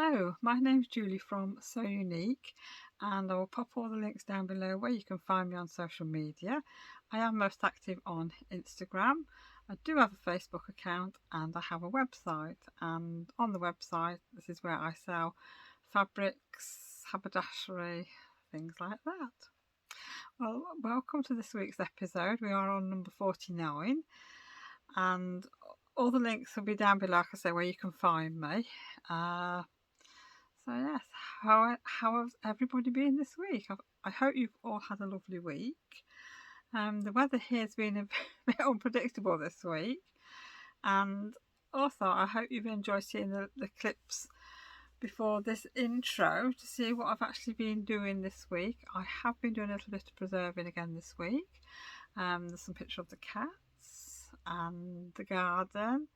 Hello, my name's Julie from Salessewunique, and I will pop all the links down below where you can find me on social media. I am most active on Instagram. I do have a Facebook account and I have a website, and on the website this is where I sell fabrics, haberdashery, things like that. Well, welcome to this week's episode. We are on number 49 and all the links will be down below, like I say, where you can find me. So yes, how has everybody been this week? I hope you've all had a lovely week. The weather here has been a bit unpredictable this week, and also I hope you've enjoyed seeing the clips before this intro to see what I've actually been doing this week. I have been doing a little bit of preserving again this week. There's some pictures of the cats and the garden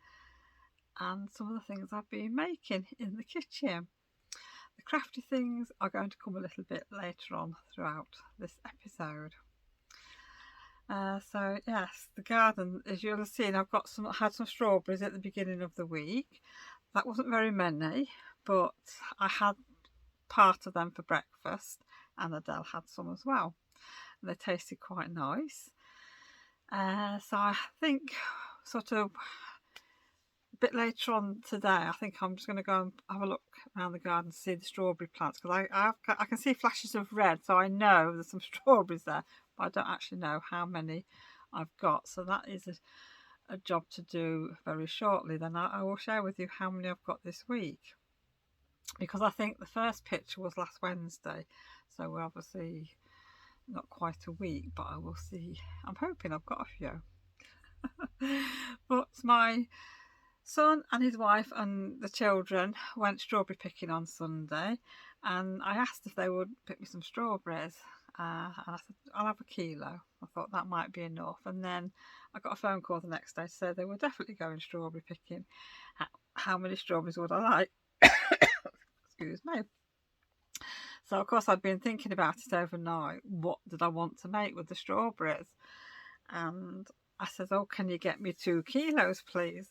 and some of the things I've been making in the kitchen. The crafty things are going to come a little bit later on throughout this episode. So yes, the garden, as you'll have seen, I've had some strawberries at the beginning of the week. That wasn't very many, but I had part of them for breakfast, and Adele had some as well. And they tasted quite nice. So I think sort of a bit later on today, I think I'm just going to go and have a look around the garden to see the strawberry plants, because I can see flashes of red, so I know there's some strawberries there, but I don't actually know how many I've got. So that is a job to do very shortly. Then I will share with you how many I've got this week, because I think the first picture was last Wednesday, so we're obviously not quite a week, but I will see. I'm hoping I've got a few. But my son and his wife and the children went strawberry picking on Sunday, and I asked if they would pick me some strawberries, and I said I'll have a kilo. I thought that might be enough, and then I got a phone call the next day to say they were definitely going strawberry picking. How many strawberries would I like? Excuse me. So of course I'd been thinking about it overnight. What did I want to make with the strawberries? And I said, oh, can you get me 2 kilos, please?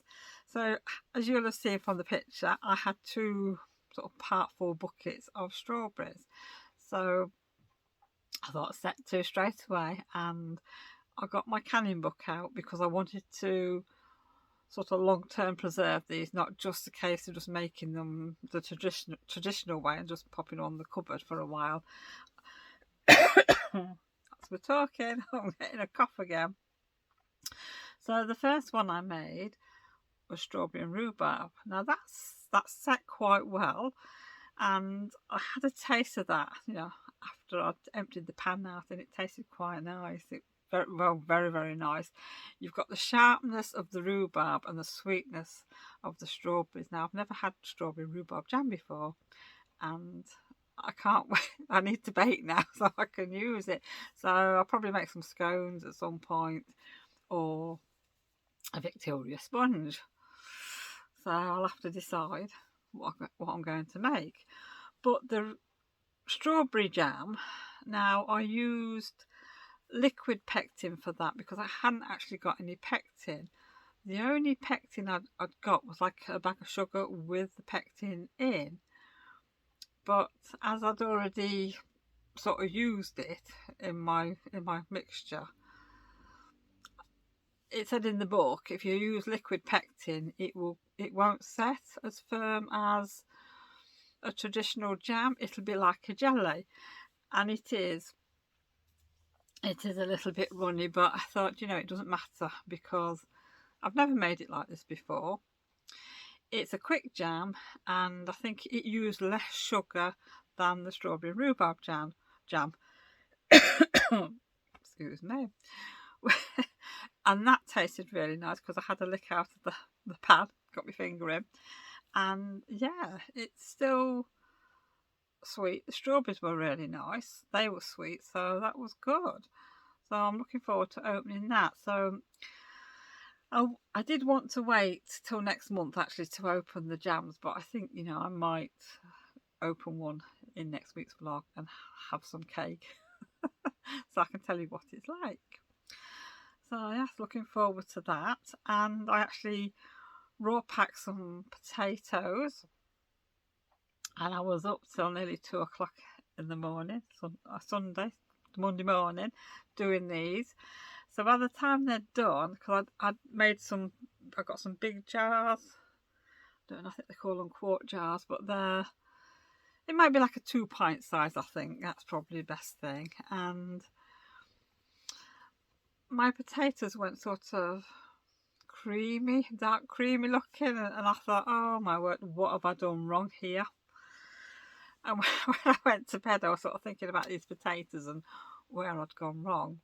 So as you'll have seen from the picture, I had 2 sort of part full buckets of strawberries. So I thought set 2 straight away, and I got my canning book out because I wanted to sort of long-term preserve these, not just a case of just making them the traditional way and just popping on the cupboard for a while. As we're talking, I'm getting a cough again. So the first one I made was strawberry and rhubarb. Now that's set quite well, and I had a taste of that, after I'd emptied the pan out, and it tasted quite nice. Very, very nice. You've got the sharpness of the rhubarb and the sweetness of the strawberries. Now, I've never had strawberry rhubarb jam before, and I can't wait. I need to bake now so I can use it. So I'll probably make some scones at some point, or a Victoria sponge. So I'll have to decide what I'm going to make. But the strawberry jam, now I used liquid pectin for that because I hadn't actually got any pectin. The only pectin I'd got was like a bag of sugar with the pectin in, but as I'd already sort of used it in my mixture, it said in the book if you use liquid pectin it won't set as firm as a traditional jam. It'll be like a jelly, and it is a little bit runny, but I thought, it doesn't matter because I've never made it like this before. It's a quick jam, and I think it used less sugar than the strawberry rhubarb jam. Excuse me. And that tasted really nice because I had a lick out of the pan, got my finger in, and yeah, it's still sweet. The strawberries were really nice, they were sweet, so that was good. So I'm looking forward to opening that. So I did want to wait till next month actually to open the jams, but I think I might open one in next week's vlog and have some cake so I can tell you what it's like. So yes, looking forward to that. And I actually raw packed some potatoes and I was up till nearly 2 o'clock in the morning, Monday morning, doing these. So by the time they're done, because I'd made some, I got some big jars. I don't know, I think they call them quart jars, but it might be like a 2-pint size, I think. That's probably the best thing. And my potatoes went sort of creamy, dark creamy looking, and I thought, oh my word, what have I done wrong here? And when I went to bed, I was sort of thinking about these potatoes and where I'd gone wrong.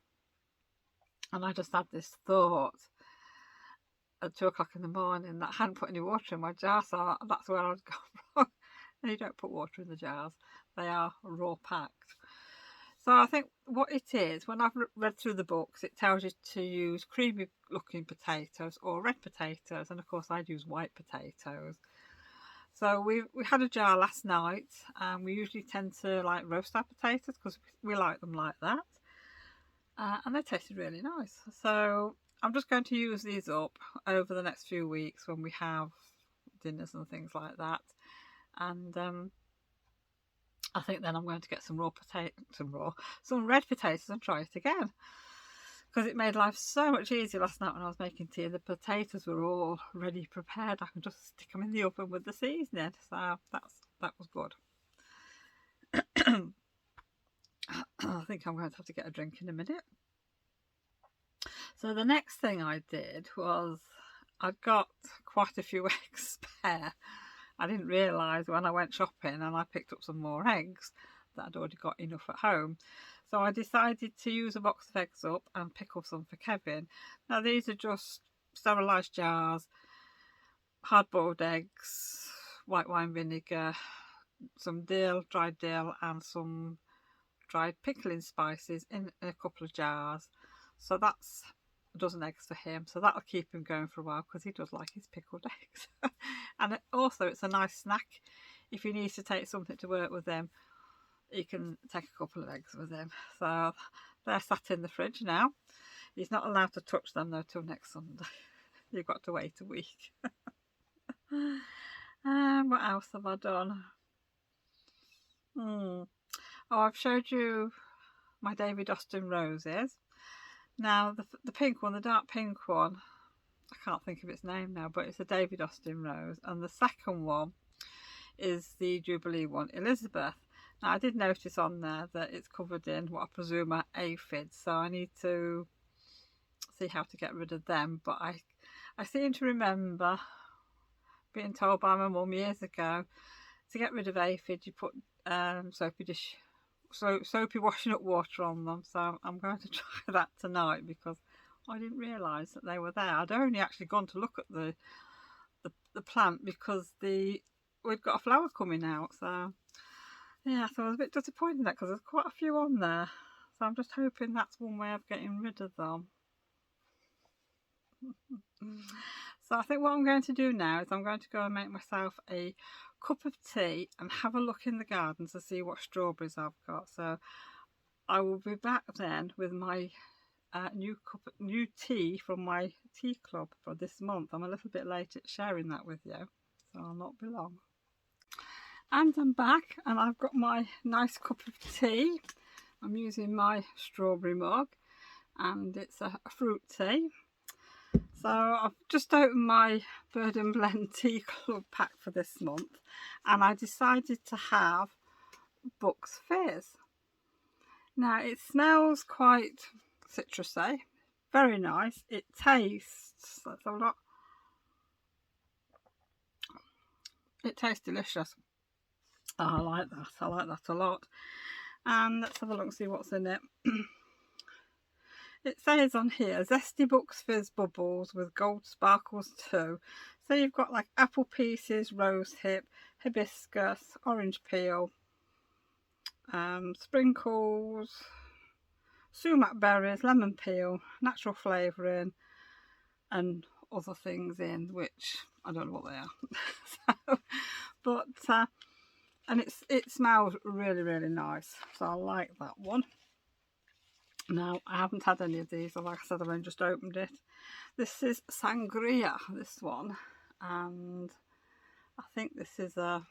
And I just had this thought at 2 o'clock in the morning that I hadn't put any water in my jar, so that's where I'd gone wrong. And you don't put water in the jars, they are raw packed. So I think what it is, when I've read through the books, it tells you to use creamy looking potatoes or red potatoes, and of course I'd use white potatoes. So we had a jar last night, and we usually tend to like roast our potatoes because we like them like that, and they tasted really nice. So I'm just going to use these up over the next few weeks when we have dinners and things like that, and I think then I'm going to get some red potatoes and try it again, because it made life so much easier last night when I was making tea. The potatoes were all ready prepared. I can just stick them in the oven with the seasoning, so that was good. I think I'm going to have to get a drink in a minute. So the next thing I did was I'd got quite a few eggs spare. I didn't realise when I went shopping and I picked up some more eggs that I'd already got enough at home. So I decided to use a box of eggs up and pickle some for Kevin. Now these are just sterilised jars, hard-boiled eggs, white wine vinegar, some dill, dried dill, and some dried pickling spices in a couple of jars. So that's a dozen eggs for him, so that'll keep him going for a while because he does like his pickled eggs. And also it's a nice snack if he needs to take something to work with him. He can take a couple of eggs with him. So they're sat in the fridge now. He's not allowed to touch them though till next Sunday. You've got to wait a week. What else have I done? Oh, I've showed you my David Austin roses. Now the pink one, the dark pink one, I can't think of its name now, but it's a David Austin rose. And the second one is the Jubilee one, Elizabeth. Now I did notice on there that it's covered in what I presume are aphids, so I need to see how to get rid of them. But I seem to remember being told by my mum years ago to get rid of aphids you put soapy washing up water on them. So I'm going to try that tonight because I didn't realise that they were there. I'd only actually gone to look at the plant because we'd got a flower coming out. So yeah, so I was a bit disappointed in that because there's quite a few on there. So I'm just hoping that's one way of getting rid of them. So I think what I'm going to do now is I'm going to go and make myself a cup of tea and have a look in the garden to see what strawberries I've got. So I will be back then with my new tea from my tea club for this month. I'm a little bit late at sharing that with you, so I'll not be long. And I'm back and I've got my nice cup of tea. I'm using my strawberry mug and it's a fruit tea. So I've just opened my Bird and Blend Tea Club pack for this month and I decided to have Bucks Fizz. Now it smells quite citrusy, very nice. It tastes, let's have a look. It tastes delicious. Oh, I like that a lot. And let's have a look and see what's in it. It says on here, Zesty Bucks Fizz bubbles with gold sparkles too. So you've got like apple pieces, rose hip, hibiscus, orange peel, sprinkles, sumac berries, lemon peel, natural flavouring, and other things in, which I don't know what they are. So, but and it smells really, really nice. So I like that one. Now, I haven't had any of these, like I said, I've only just opened it. This is Sangria, this one, and I think this is a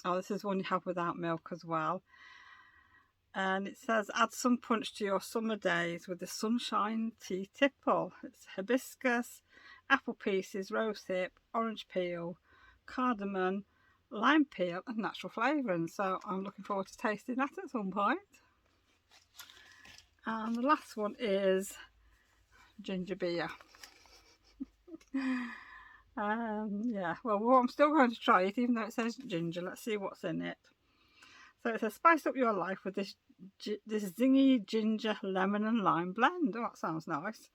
Oh, this is one you have without milk as well. And it says, add some punch to your summer days with the sunshine tea tipple. It's hibiscus, apple pieces, rosehip, orange peel, cardamom, lime peel and natural flavouring. So I'm looking forward to tasting that at some point. And the last one is ginger beer. Yeah, well, I'm still going to try it even though it says ginger. Let's see what's in it. So it says, spice up your life with this zingy ginger, lemon and lime blend. Oh, that sounds nice.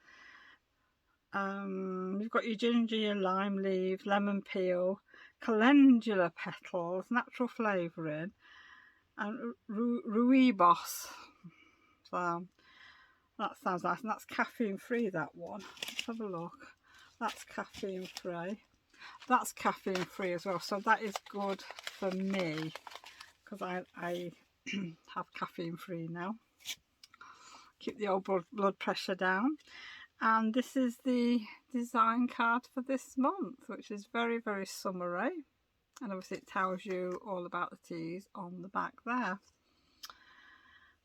You've got your ginger, your lime leaves, lemon peel, calendula petals, natural flavouring, and rooibos. So that sounds nice, and that's caffeine free, that one. Let's have a look. That's caffeine free. That's caffeine free as well, so that is good for me because I have caffeine free now. Keep the old blood pressure down. And this is the design card for this month, which is very, very summery. And obviously it tells you all about the teas on the back there.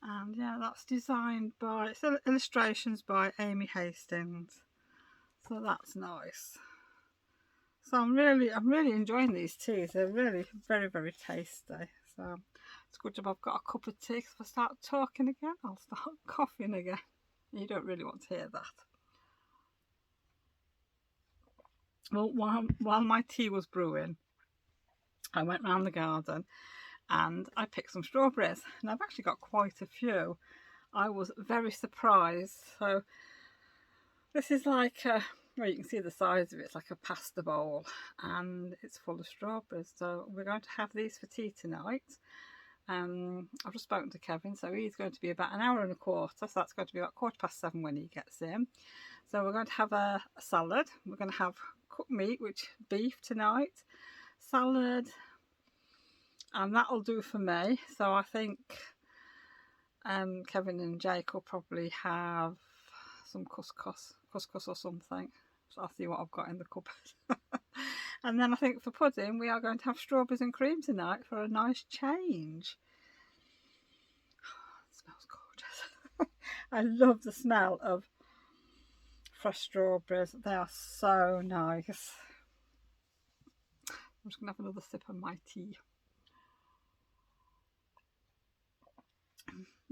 And yeah, that's designed by, it's illustrations by Amy Hastings. So that's nice. So I'm really enjoying these teas. They're really very, very tasty. So it's a good job I've got a cup of tea, because if I start talking again, I'll start coughing again. You don't really want to hear that. Well, while my tea was brewing, I went round the garden and I picked some strawberries, and I've actually got quite a few. I was very surprised. So this is like well, you can see the size of it. It's like a pasta bowl and it's full of strawberries. So we're going to have these for tea tonight. I've just spoken to Kevin, so he's going to be about an hour and a quarter, so that's going to be about 7:15 when he gets in. So we're going to have a salad. We're going to have cooked meat, which beef tonight, salad, and that'll do for me. So I think Kevin and Jake will probably have some couscous or something. So I'll see what I've got in the cupboard. And then I think for pudding we are going to have strawberries and cream tonight for a nice change. Oh, it smells gorgeous. I love the smell of fresh strawberries. They are so nice. I'm just going to have another sip of my tea.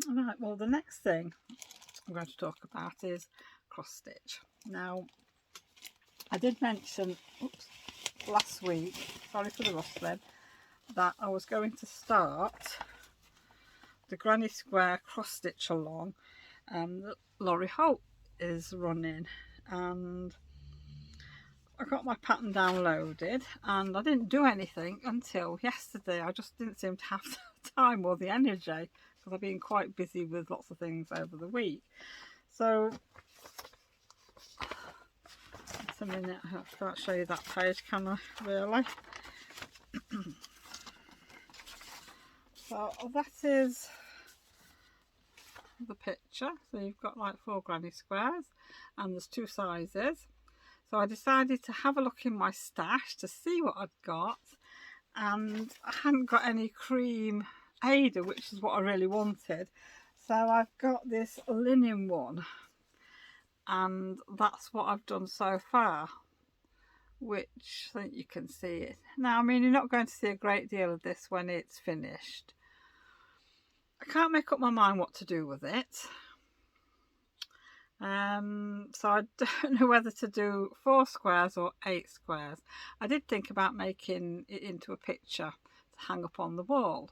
Alright, well, the next thing I'm going to talk about is cross stitch. Now, I did mention last week, sorry for the rustling, that I was going to start the Granny Square cross stitch along that Laurie Holt is running, and I got my pattern downloaded and I didn't do anything until yesterday. I just didn't seem to have the time or the energy because I've been quite busy with lots of things over the week. So just a minute, I can't show you that page, can I, really? So that is the picture. So you've got like 4 granny squares and there's 2 sizes. So I decided to have a look in my stash to see what I'd got, and I hadn't got any cream Ada, which is what I really wanted. So I've got this linen one, and that's what I've done so far, which I think you can see it. Now, I mean, you're not going to see a great deal of this when it's finished. I can't make up my mind what to do with it. So I don't know whether to do 4 squares or 8 squares. I did think about making it into a picture to hang up on the wall.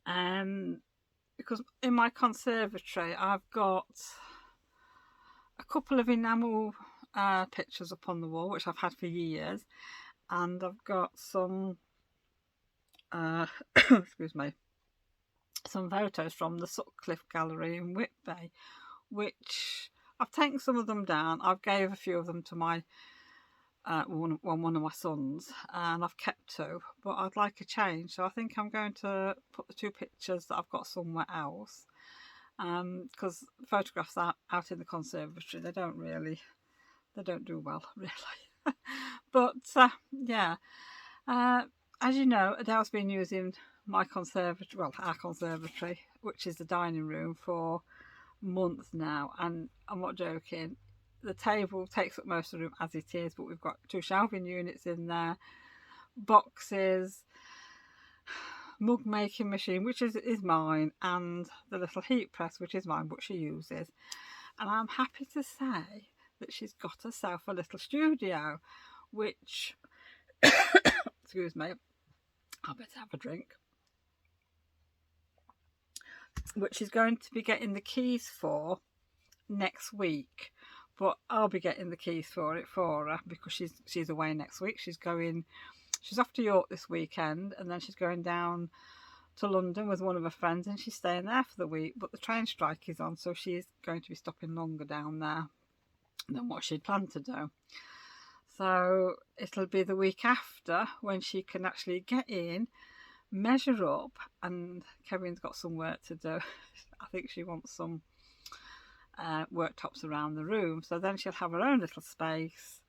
Because in my conservatory I've got a couple of enamel pictures up on the wall, which I've had for years, and I've got some excuse me, some photos from the Sutcliffe Gallery in Whitby, which I've taken some of them down. I've gave a few of them to my one of my sons, and I've kept 2, but I'd like a change, so I think I'm going to put the 2 pictures that I've got somewhere else, because photographs out in the conservatory, they don't do well, really. But yeah, as you know, Adele's been using my conservatory, well, our conservatory, which is the dining room, for months now, and I'm not joking. The table takes up most of the room as it is, but we've got 2 shelving units in there, boxes, mug making machine, which is mine, and the little heat press, which is mine, but she uses. And I'm happy to say that she's got herself a little studio, which excuse me, I better have a drink, which she's going to be getting the keys for next week. But I'll be getting the keys for it for her, because she's away next week. She's off to York this weekend, and then she's going down to London with one of her friends, and she's staying there for the week. But the train strike is on, so she's going to be stopping longer down there than what she'd planned to do. So it'll be the week after when she can actually get in, measure up, and Kevin's got some work to do. I think she wants some worktops around the room, so then she'll have her own little space,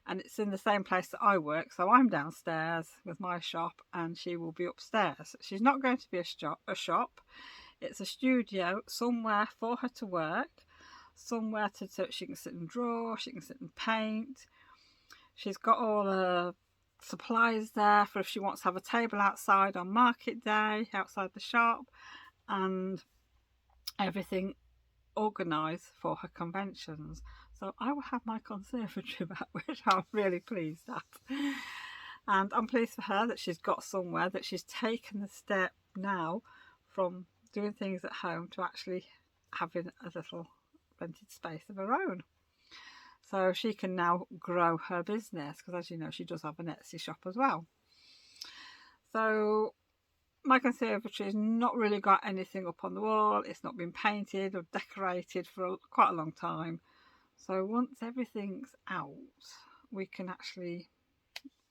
and it's in the same place that I work, so I'm downstairs with my shop and she will be upstairs. She's not going to be a shop. It's a studio, somewhere for her to work, somewhere so she can sit and draw, she can sit and paint. She's got all her supplies there for if she wants to have a table outside on market day, outside the shop, and everything organised for her conventions. So I will have my conservatory back, which I'm really pleased at. And I'm pleased for her that she's got somewhere, that she's taken the step now from doing things at home to actually having a little rented space of her own. So she can now grow her business, because as you know, she does have an Etsy shop as well. So my conservatory has not really got anything up on the wall. It's not been painted or decorated for quite a long time. So once everything's out, we can actually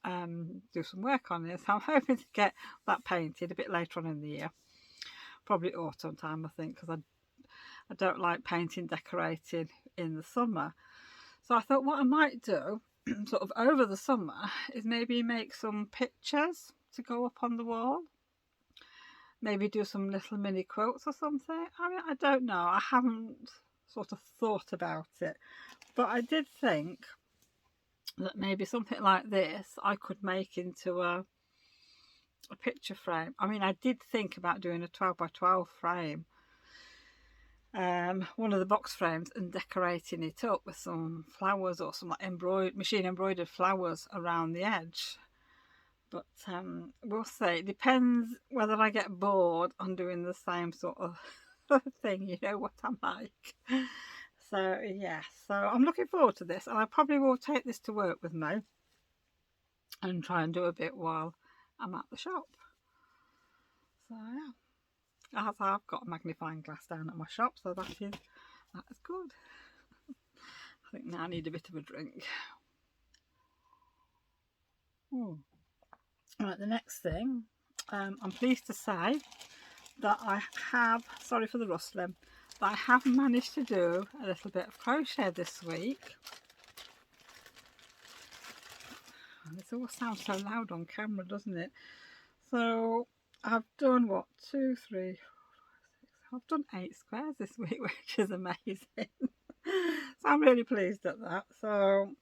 do some work on it. So I'm hoping to get that painted a bit later on in the year. Probably autumn time, I think, because I don't like painting, decorating in the summer. So I thought what I might do sort of over the summer is maybe make some pictures to go up on the wall. Maybe do some little mini quotes or something. I mean, I don't know. I haven't sort of thought about it. But I did think that maybe something like this I could make into a picture frame. I mean, I did think about doing a 12 by 12 frame. One of the box frames, and decorating it up with some flowers or some like machine embroidered flowers around the edge. But we'll see. It depends whether I get bored on doing the same sort of thing, you know what I'm like. So yeah, so I'm looking forward to this, and I probably will take this to work with me and try and do a bit while I'm at the shop. So yeah, as I've got a magnifying glass down at my shop, so that is good. I think now I need a bit of a drink. Right, the next thing, I'm pleased to say that I have, sorry for the rustling, but I have managed to do a little bit of crochet this week. And this all sounds so loud on camera, doesn't it? So I've done what, 2, 3, 4, 5, 6, I've done 8 squares this week, which is amazing. So I'm really pleased at that. So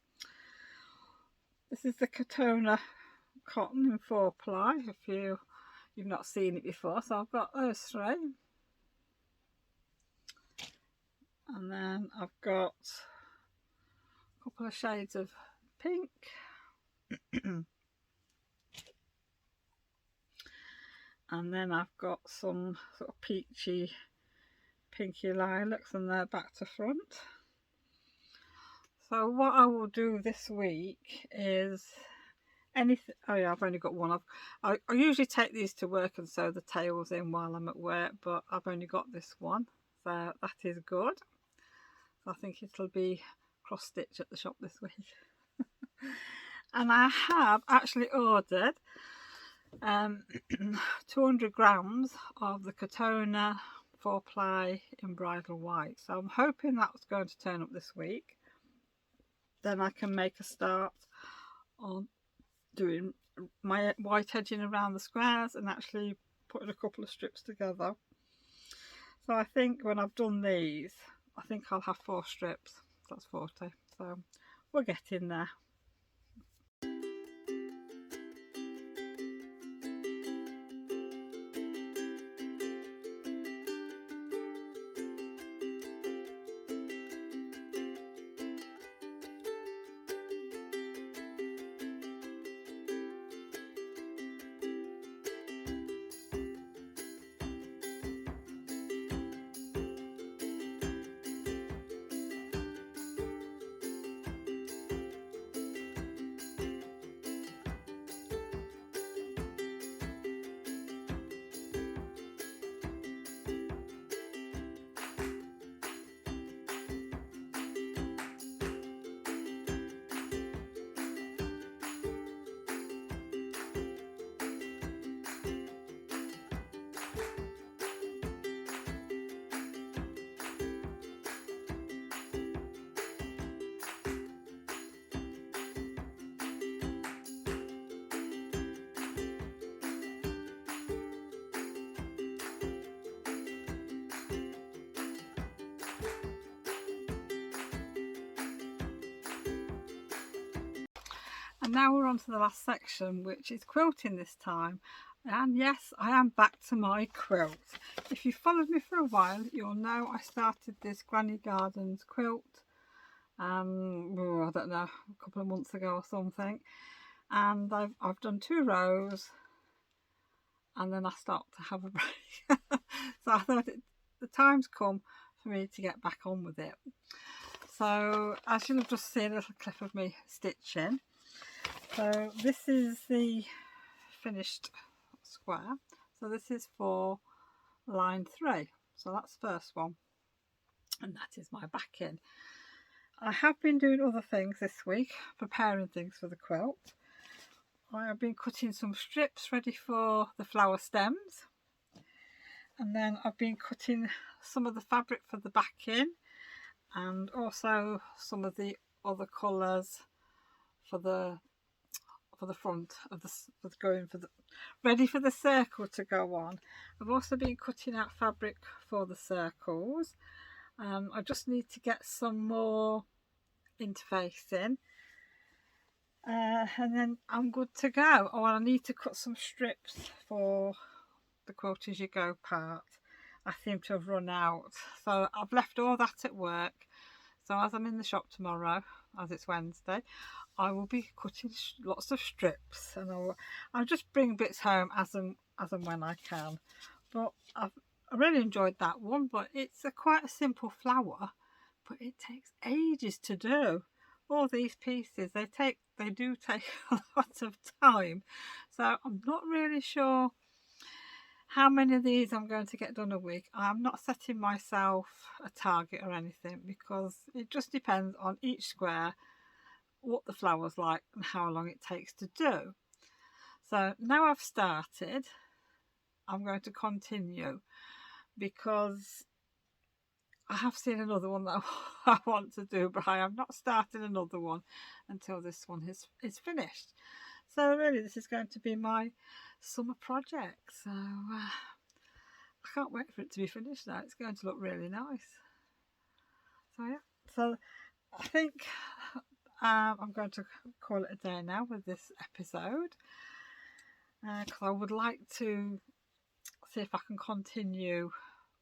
this is the Katona cotton in 4-ply, if you've not seen it before. So I've got those 3, and then I've got a couple of shades of pink, and then I've got some sort of peachy pinky lilacs, and they're back to front. So what I will do this week is anything. Oh yeah, I've only got one. I usually take these to work and sew the tails in while I'm at work, but I've only got this one, so that is good. So I think it'll be cross stitch at the shop this week. And I have actually ordered 200 grams of the Katona 4-ply in bridal white, so I'm hoping that's going to turn up this week. Then I can make a start on doing my white edging around the squares and actually putting a couple of strips together. So I think when I've done these, I think I'll have 4 strips. That's 40. So we're getting there. And now we're on to the last section, which is quilting this time. And yes, I am back to my quilt. If you've followed me for a while, you'll know I started this Granny Gardens quilt, I don't know, a couple of months ago or something. And I've done 2 rows, and then I stopped to have a break. So I thought the time's come for me to get back on with it. So as you'll have just seen a little clip of me stitching. So this is the finished square. So this is for line 3. So that's the first one, and that is my backing. I have been doing other things this week, preparing things for the quilt. I have been cutting some strips ready for the flower stems, and then I've been cutting some of the fabric for the backing, and also some of the other colours for the front of the ready for the circle to go on. I've also been cutting out fabric for the circles. I just need to get some more interfacing, and then I'm good to go. Oh, and I need to cut some strips for the quilt as you go part. I seem to have run out, so I've left all that at work. So as I'm in the shop tomorrow, as it's Wednesday, I will be cutting lots of strips, and I'll just bring bits home as and when I can. But I really enjoyed that one. But it's quite a simple flower, but it takes ages to do. All these pieces, they do take a lot of time. So I'm not really sure how many of these I'm going to get done a week. I'm not setting myself a target or anything, because it just depends on each square, what the flower's like and how long it takes to do. So now I've started, I'm going to continue, because I have seen another one that I want to do, but I am not starting another one until this one is finished. So really this is going to be my summer project. So I can't wait for it to be finished now. It's going to look really nice. So yeah, so I think I'm going to call it a day now with this episode, because I would like to see if I can continue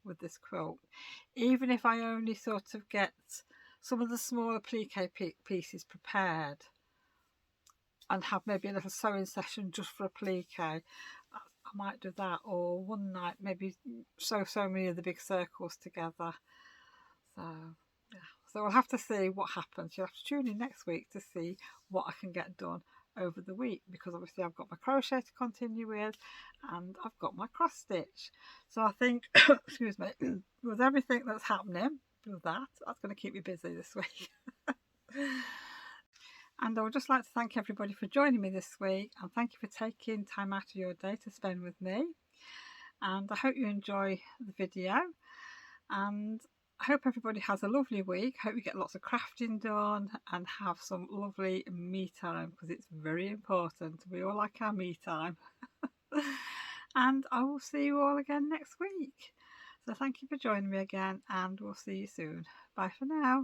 with this quilt, even if I only sort of get some of the smaller applique pieces prepared and have maybe a little sewing session just for applique. I might do that, or one night maybe sew so many of the big circles together. So yeah, so we'll have to see what happens. You'll have to tune in next week to see what I can get done over the week, because obviously I've got my crochet to continue with, and I've got my cross stitch. So I think excuse me, with everything that's happening with that's going to keep me busy this week. And I would just like to thank everybody for joining me this week, and thank you for taking time out of your day to spend with me. And I hope you enjoy the video, and I hope everybody has a lovely week. Hope you get lots of crafting done and have some lovely me time, because it's very important. We all like our me time. And I will see you all again next week. So thank you for joining me again, and we'll see you soon. Bye for now.